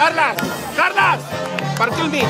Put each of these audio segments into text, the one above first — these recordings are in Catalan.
Carles! Carles! Per aquí al mig.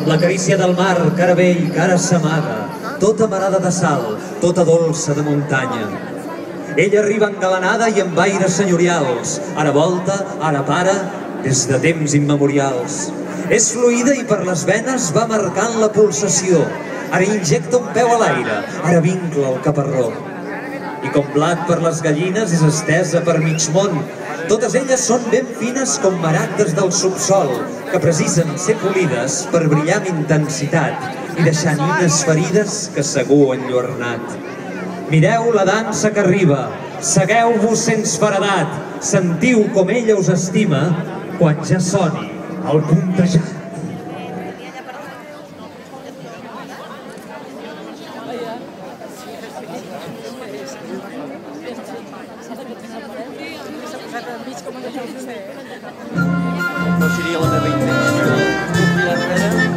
La carícia del mar, cara vell, cara s'amaga, tota marada de sal, tota dolça de muntanya. Ella arriba engalanada i amb aires senyorials, ara volta, ara para, des de temps immemorials. És fluida i per les venes va marcant la pulsació, ara injecta un peu a l'aire, ara vincla el caparró. I com blat per les gallines és estesa per mig món. Totes elles són ben fines com maragdes del subsol, que precisen ser polides per brillar amb intensitat i deixar nines ferides que segur han enlluernat. Mireu la dansa que arriba, segueu-vos sense feredat, sentiu com ella us estima quan ja soni el puntejat. No seria la meva intenció convidar enrere.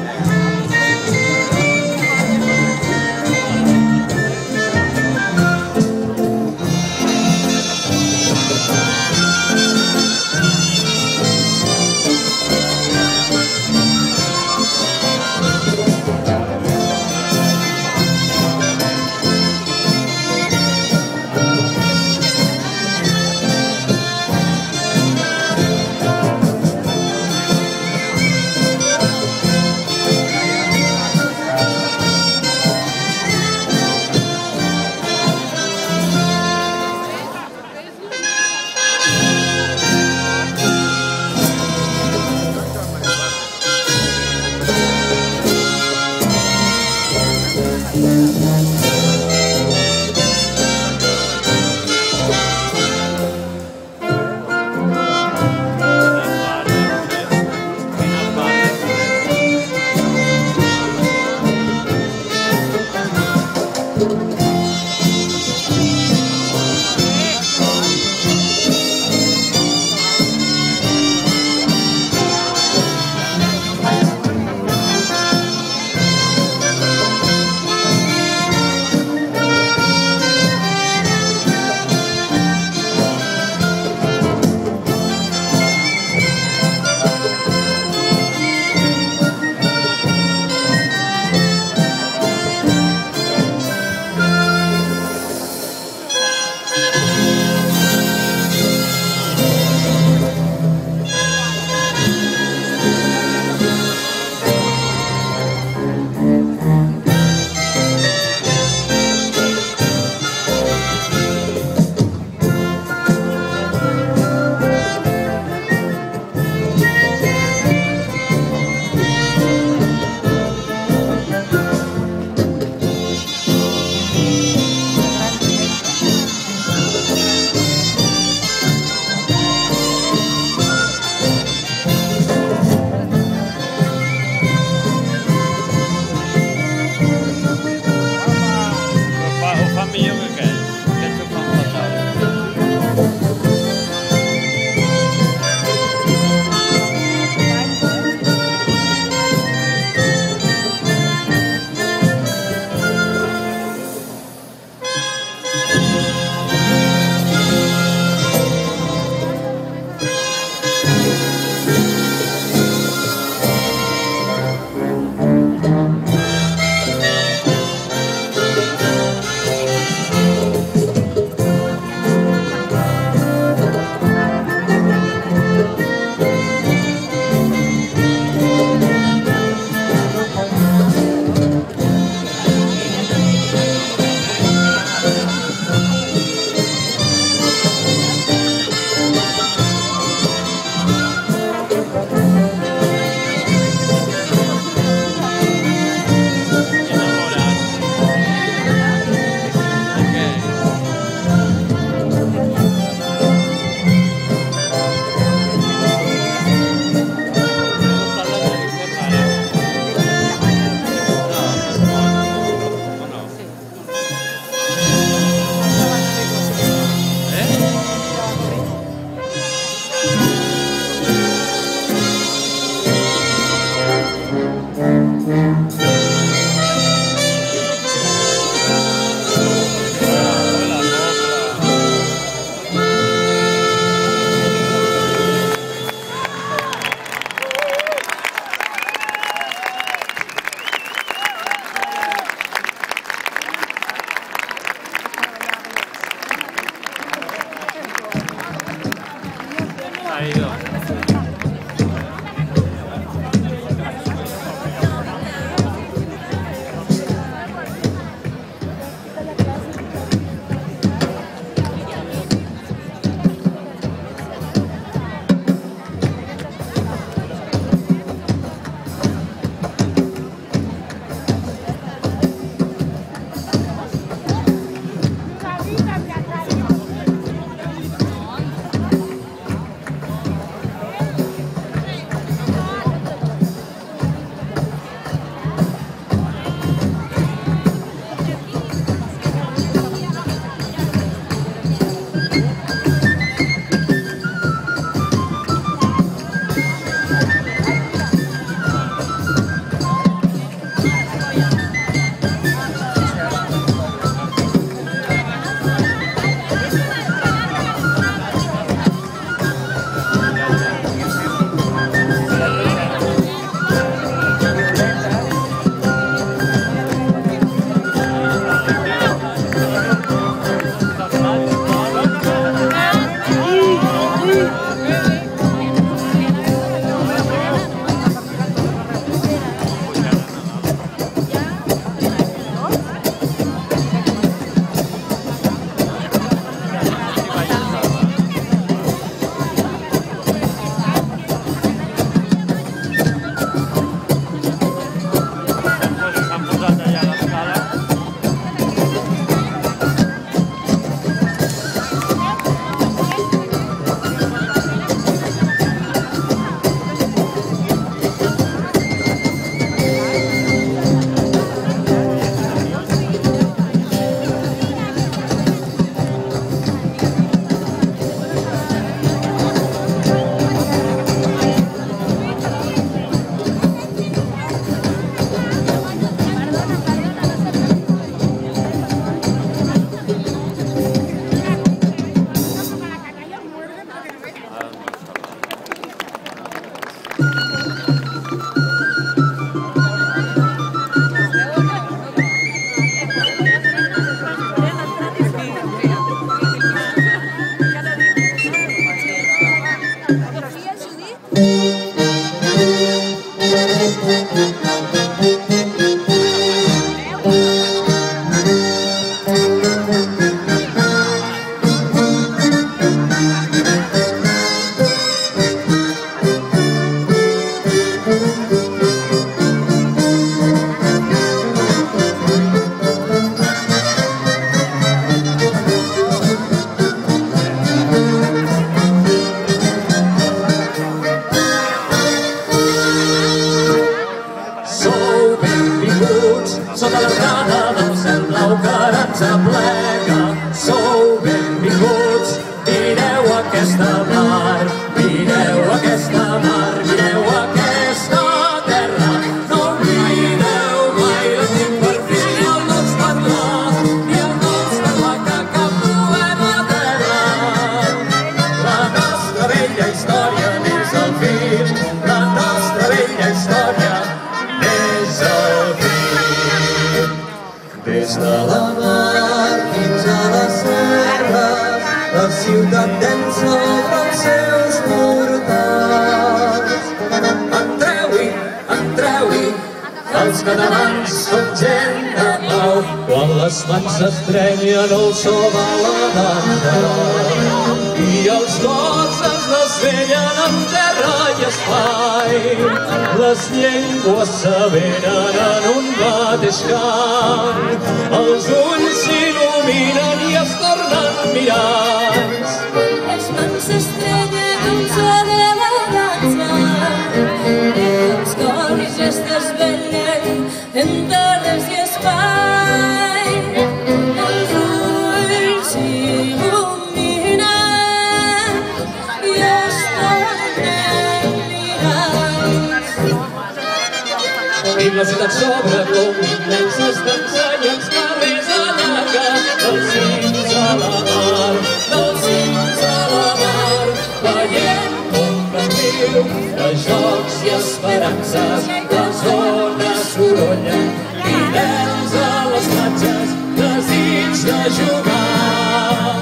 ciutat densa dels seus mortals. Entreu-hi, entreu-hi, els catalans som gent de pau. Quan les mans s'estrenyen el so de la banda i els cors es desvellen en terra i espai, les llengües s'avenen en un mateix cant, els ulls s'il·luminen i es tornen mirants. Les mans s'estrenyen en so de la dansa i els cors es desvellen en terres i espai, els ulls s'il·luminen i es tornen mirants. I la ciutat s'obre com immenses d'ensenyants carrers allarga, dels cims a la mar, dels cims a la mar, veient com campiu de jocs i esperances, les ones sorollen, fidels a les platges, desig de jugar.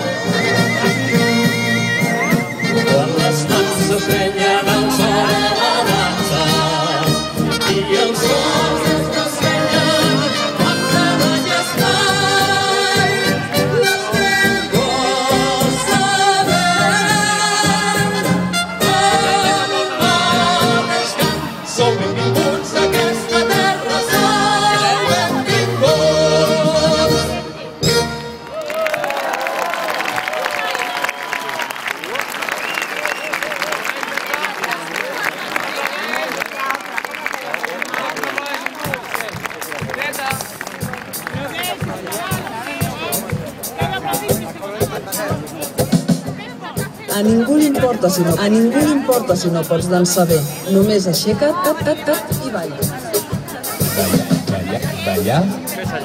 Quan les mans s'estrenyen al so de la dansa i els cors es desvellen en terra i espai, les llengües s'avenen en un mateix cant. Sou benvinguts a aquesta terra, sou benvinguts. A ningú li importa si no pots dansar bé. Només aixeca't, i balla. Ballar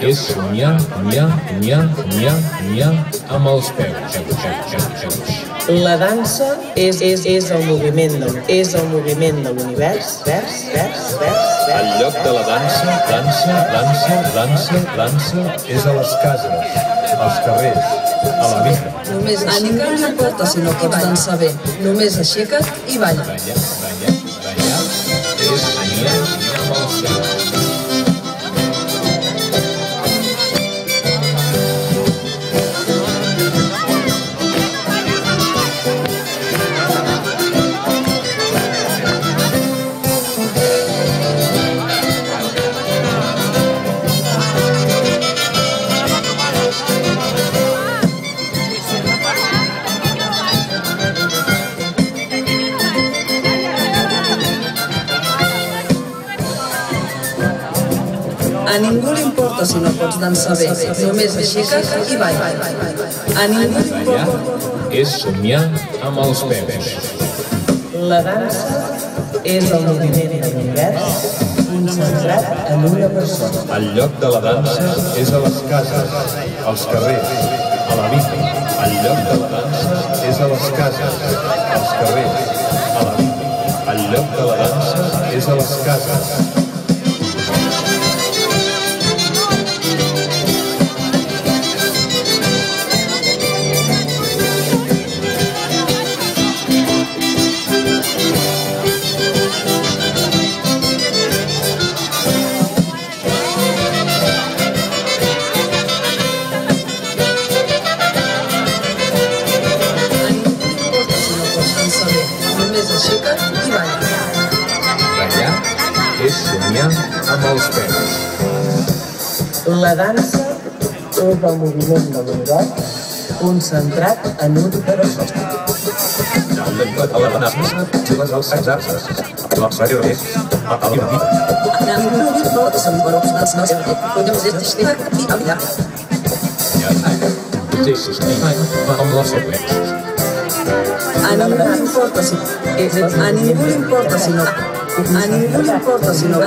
és somiar, somiar amb els peus. La dansa és el moviment de l'univers, El lloc de la dansa és a les cases, als carrers, a la vida. Només a ningú li importa si no pots dansar bé. Només aixeca't i balla. Ballar és somiar amb els peus. A ningú li importa si no pots dansar bé. Només aixeca't i balla. A ningú li Ballar importa. és somiar amb els peus. La dansa és el moviment de l'univers concentrat en una persona. El lloc de la dansa és a les cases, als carrers, a la vida. El lloc de la dansa és a les cases, als carrers, a la vida. El lloc de la dansa és a les cases. Només aixeca't i balla. Ballar és somiar amb els peus. La dansa és el moviment de l'univers concentrat en una persona. A ningú li importa si no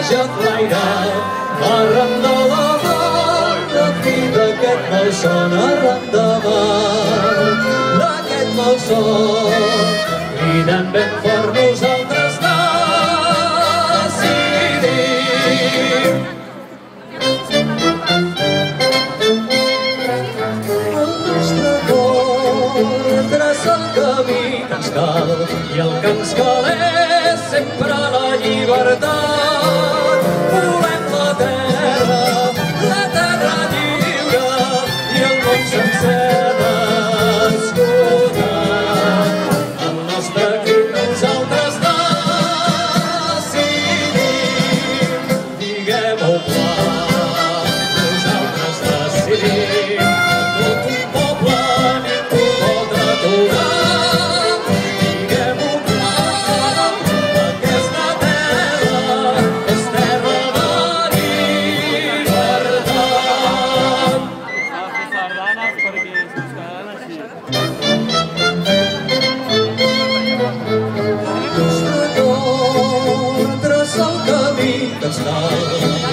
marejat l'aire, arran de la mar, de fi d'aquest malson, arran de mar, d'aquest malson, cridem ben fort nosaltres decidim. El nostre cor traça el camí que ens cal i el que ens cal és sempre la llibertat. Volem la terra lliure i el món sencer descodat. El nostre crit nosaltres decidim, diguem-ho clar, nosaltres decidim. Tot un poble ningú pot aturar, diguem-ho clar, aquesta terra és terra de llibertat. Nostre cor traça el camí que ens cal i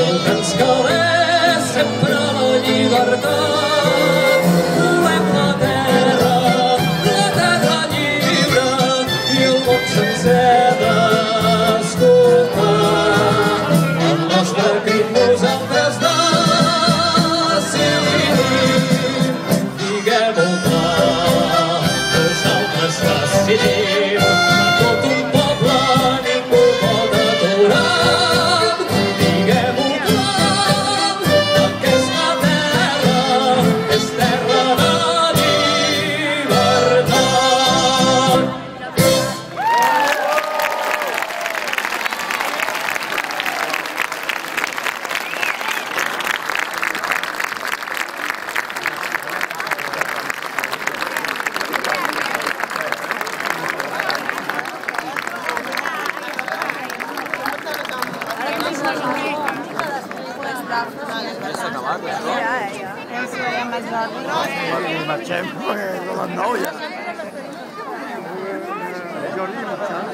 el que ens cal és sempre la llibertat. Volem la terra lliure i el món sencer descodat. El nostre crit nosaltres decidim, diguem-ho clar, nosaltres decidim. Tot un poble ningú pot aturar, diguem-ho clar, aquesta terra és terra de llibertat. Marxem, perquè són les 9 ja. Jordi, marxem.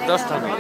Dos també.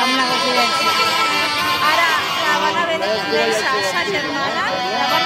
amb la residència. Ara la van haver de conèixer sa germana, la van